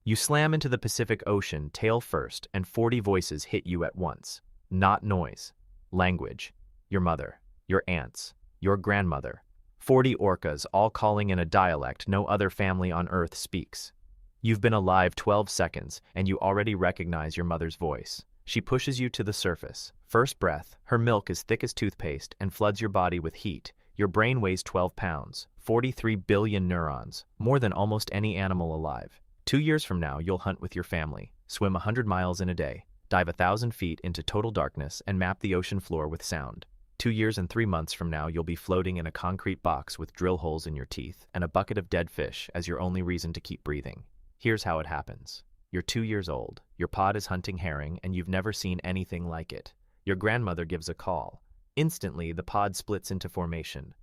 You slam into the Pacific Ocean tail first, and 40 voices hit you at once. Not noise. Language. Your mother, your aunts, your grandmother. 40 orcas all calling in a dialect no other family on Earth speaks. You've been alive 12 seconds, and you already recognize your mother's voice. She pushes you to the surface. First breath, her milk is thick as toothpaste and floods your body with heat. Your brain weighs 12 pounds, 43 billion neurons, more than almost any animal alive. 2 years from now, you'll hunt with your family, swim 100 miles in a day, dive 1,000 feet into total darkness, and map the ocean floor with sound. 2 years and 3 months from now, you'll be floating in a concrete box with drill holes in your teeth and a bucket of dead fish as your only reason to keep breathing. Here's how it happens. You're 2 years old, your pod is hunting herring, and you've never seen anything like it. Your grandmother gives a call. Instantly, the pod splits into formation.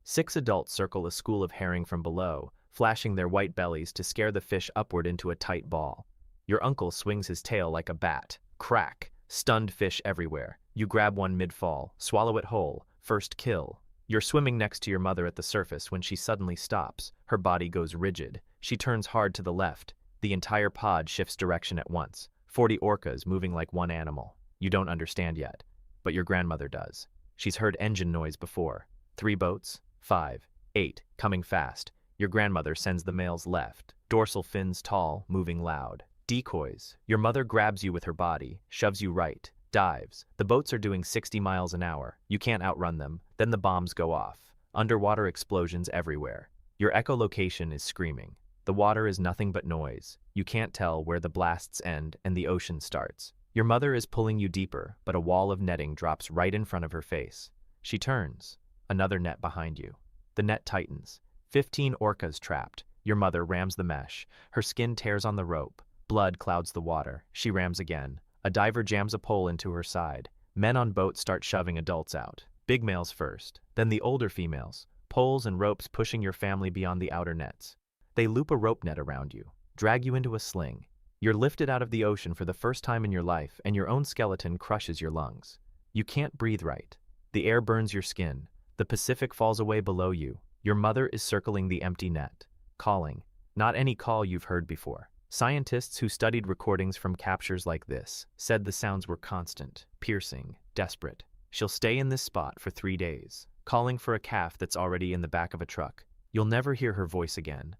6 adults circle a school of herring from below, flashing their white bellies to scare the fish upward into a tight ball. Your uncle swings his tail like a bat. Crack! Stunned fish everywhere. You grab one mid-fall, swallow it whole. First kill. You're swimming next to your mother at the surface when she suddenly stops. Her body goes rigid. She turns hard to the left. The entire pod shifts direction at once. 40 orcas moving like one animal. You don't understand yet, but your grandmother does. She's heard engine noise before. 3 boats, 5, 8, coming fast. Your grandmother sends the males left. Dorsal fins tall, moving loud. Decoys. Your mother grabs you with her body, shoves you right, dives. The boats are doing 60 miles an hour. You can't outrun them. Then the bombs go off. Underwater explosions everywhere. Your echolocation is screaming. The water is nothing but noise. You can't tell where the blasts end and the ocean starts. Your mother is pulling you deeper, but a wall of netting drops right in front of her face. She turns. Another net behind you. The net tightens. 15 orcas trapped. Your mother rams the mesh. Her skin tears on the rope. Blood clouds the water. She rams again. A diver jams a pole into her side. Men on boats start shoving adults out. Big males first, then the older females. Poles and ropes pushing your family beyond the outer nets. They loop a rope net around you, drag you into a sling. You're lifted out of the ocean for the first time in your life, and your own skeleton crushes your lungs. You can't breathe right. The air burns your skin. The Pacific falls away below you. Your mother is circling the empty net, calling. Not any call you've heard before. Scientists who studied recordings from captures like this said the sounds were constant, piercing, desperate. She'll stay in this spot for 3 days, calling for a calf that's already in the back of a truck. You'll never hear her voice again.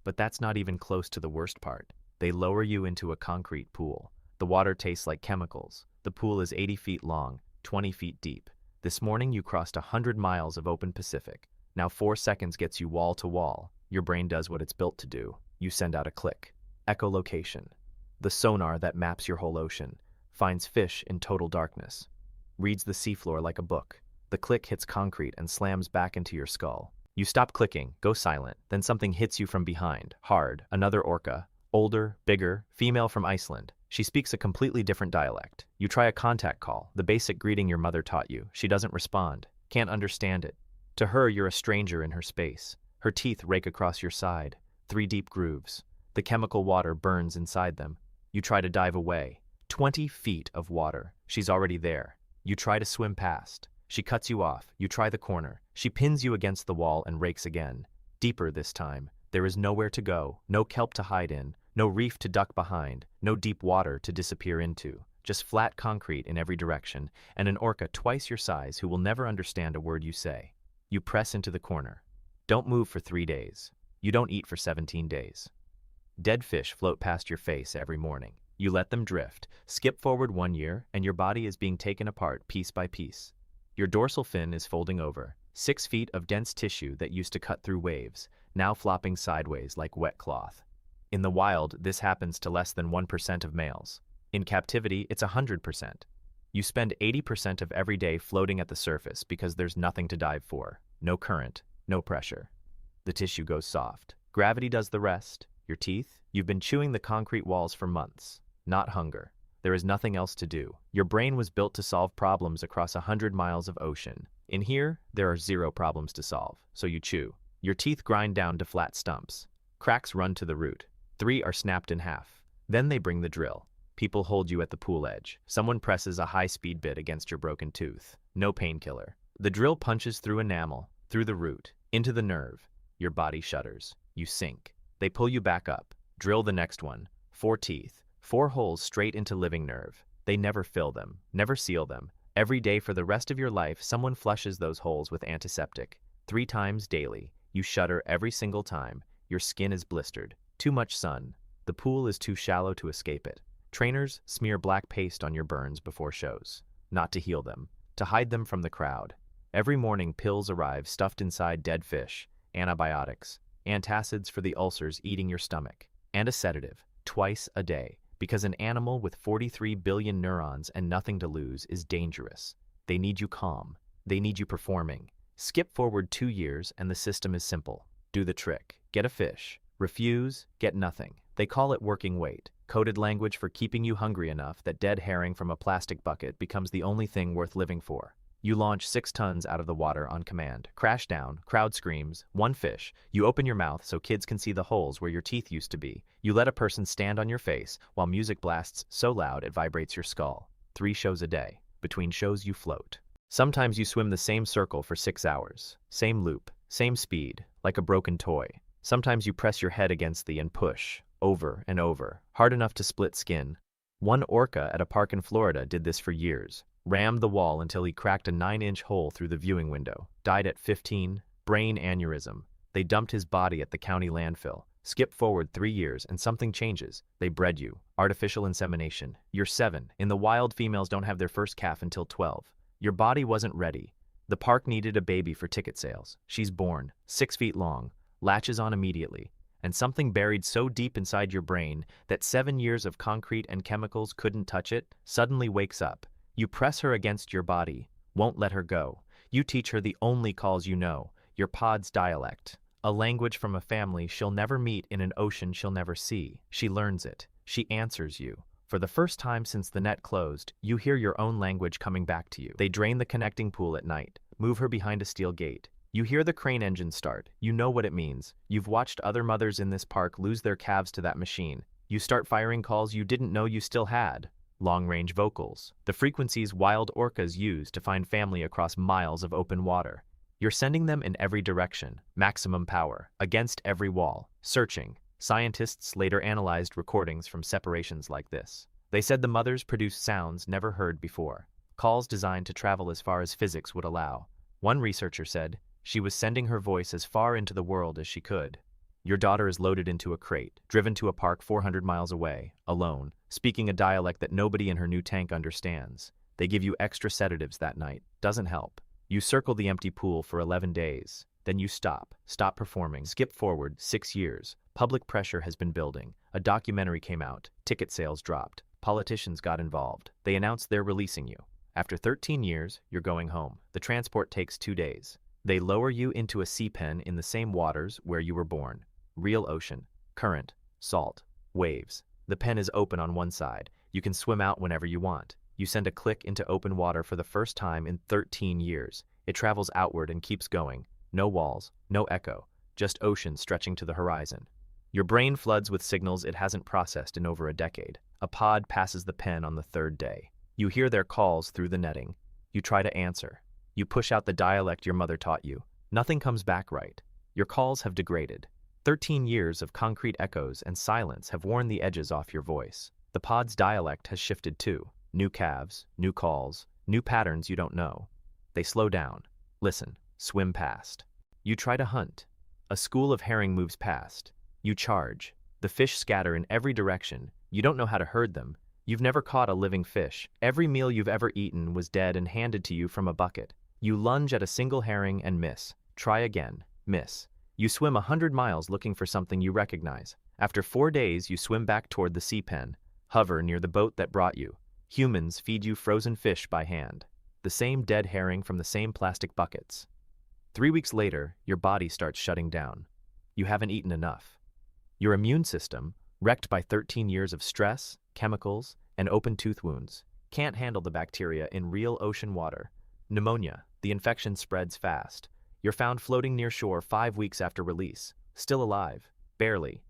But that's not even close to the worst part. They lower you into a concrete pool. The water tastes like chemicals. The pool is 80 feet long, 20 feet deep. This morning you crossed 100 miles of open Pacific. Now 4 seconds gets you wall to wall. Your brain does what it's built to do. You send out a click. Echolocation. The sonar that maps your whole ocean. Finds fish in total darkness. Reads the seafloor like a book. The click hits concrete and slams back into your skull. You stop clicking, go silent, then something hits you from behind, hard. Another orca. Older, bigger, female from Iceland. She speaks a completely different dialect. You try a contact call, the basic greeting your mother taught you. She doesn't respond. Can't understand it. To her, you're a stranger in her space. Her teeth rake across your side. 3 deep grooves. The chemical water burns inside them. You try to dive away. 20 feet of water. She's already there. You try to swim past. She cuts you off. You try the corner. She pins you against the wall and rakes again. Deeper this time. There is nowhere to go, no kelp to hide in, no reef to duck behind, no deep water to disappear into. Just flat concrete in every direction, and an orca twice your size who will never understand a word you say. You press into the corner. Don't move for 3 days. You don't eat for 17 days. Dead fish float past your face every morning. You let them drift. Skip forward 1 year, and your body is being taken apart piece by piece. Your dorsal fin is folding over. 6 feet of dense tissue that used to cut through waves, now flopping sideways like wet cloth. In the wild, this happens to less than 1% of males. In captivity, it's 100%. You spend 80% of every day floating at the surface because there's nothing to dive for. No current, no pressure. The tissue goes soft. Gravity does the rest. Your teeth? You've been chewing the concrete walls for months. Not hunger. There is nothing else to do. Your brain was built to solve problems across 100 miles of ocean. In here, there are 0 problems to solve, so you chew. Your teeth grind down to flat stumps. Cracks run to the root. 3 are snapped in half. Then they bring the drill. People hold you at the pool edge. Someone presses a high-speed bit against your broken tooth. No painkiller. The drill punches through enamel, through the root, into the nerve. Your body shudders. You sink. They pull you back up. Drill the next one. 4 teeth. 4 holes straight into living nerve. They never fill them, never seal them. Every day for the rest of your life, someone flushes those holes with antiseptic. 3 times daily. You shudder every single time. Your skin is blistered. Too much sun. The pool is too shallow to escape it. Trainers smear black paste on your burns before shows. Not to heal them, to hide them from the crowd. Every morning pills arrive stuffed inside dead fish, antibiotics, antacids for the ulcers eating your stomach, and a sedative, twice a day, because an animal with 43 billion neurons and nothing to lose is dangerous. They need you calm. They need you performing. Skip forward 2 years and the system is simple. Do the trick. Get a fish. Refuse, get nothing. They call it working weight, coded language for keeping you hungry enough that dead herring from a plastic bucket becomes the only thing worth living for. You launch 6 tons out of the water on command. Crash down, crowd screams, 1 fish. You open your mouth so kids can see the holes where your teeth used to be. You let a person stand on your face while music blasts so loud it vibrates your skull. 3 shows a day. Between shows you float. Sometimes you swim the same circle for 6 hours. Same loop, same speed, like a broken toy. Sometimes you press your head against the and push, over and over, hard enough to split skin. One orca at a park in Florida did this for years. Rammed the wall until he cracked a 9-inch hole through the viewing window. Died at 15, brain aneurysm. They dumped his body at the county landfill. Skip forward 3 years and something changes. They bred you. Artificial insemination. You're 7. In the wild, females don't have their first calf until 12. Your body wasn't ready. The park needed a baby for ticket sales. She's born, 6 feet long, latches on immediately, and something buried so deep inside your brain that 7 years of concrete and chemicals couldn't touch it suddenly wakes up. You press her against your body, won't let her go. You teach her the only calls you know, your pod's dialect, a language from a family she'll never meet in an ocean she'll never see. She learns it. She answers you. For the first time since the net closed, you hear your own language coming back to you. They drain the connecting pool at night, move her behind a steel gate. You hear the crane engine start. You know what it means. You've watched other mothers in this park lose their calves to that machine. You start firing calls you didn't know you still had. Long-range vocals, the frequencies wild orcas use to find family across miles of open water. You're sending them in every direction, maximum power, against every wall, searching. Scientists later analyzed recordings from separations like this. They said the mothers produced sounds never heard before, calls designed to travel as far as physics would allow. One researcher said she was sending her voice as far into the world as she could. Your daughter is loaded into a crate, driven to a park 400 miles away, alone, speaking a dialect that nobody in her new tank understands. They give you extra sedatives that night. Doesn't help. You circle the empty pool for 11 days. Then you stop performing. Skip forward 6 years. Public pressure has been building. A documentary came out. Ticket sales dropped. Politicians got involved. They announced they're releasing you. After 13 years, you're going home. The transport takes 2 days. They lower you into a sea pen in the same waters where you were born. Real ocean, current, salt, waves. The pen is open on one side. You can swim out whenever you want. You send a click into open water for the first time in 13 years. It travels outward and keeps going. No walls, no echo, just ocean stretching to the horizon. Your brain floods with signals it hasn't processed in over a decade. A pod passes the pen on the 3rd day. You hear their calls through the netting. You try to answer. You push out the dialect your mother taught you. Nothing comes back right. Your calls have degraded. 13 years of concrete echoes and silence have worn the edges off your voice. The pod's dialect has shifted too. New calves, new calls, new patterns you don't know. They slow down, listen, swim past. You try to hunt. A school of herring moves past. You charge. The fish scatter in every direction. You don't know how to herd them. You've never caught a living fish. Every meal you've ever eaten was dead and handed to you from a bucket. You lunge at a single herring and miss. Try again. Miss. You swim 100 miles looking for something you recognize. After 4 days, you swim back toward the sea pen. Hover near the boat that brought you. Humans feed you frozen fish by hand. The same dead herring from the same plastic buckets. 3 weeks later, your body starts shutting down. You haven't eaten enough. Your immune system, wrecked by 13 years of stress, chemicals, and open tooth wounds, can't handle the bacteria in real ocean water. Pneumonia, the infection spreads fast. You're found floating near shore 5 weeks after release, still alive, barely,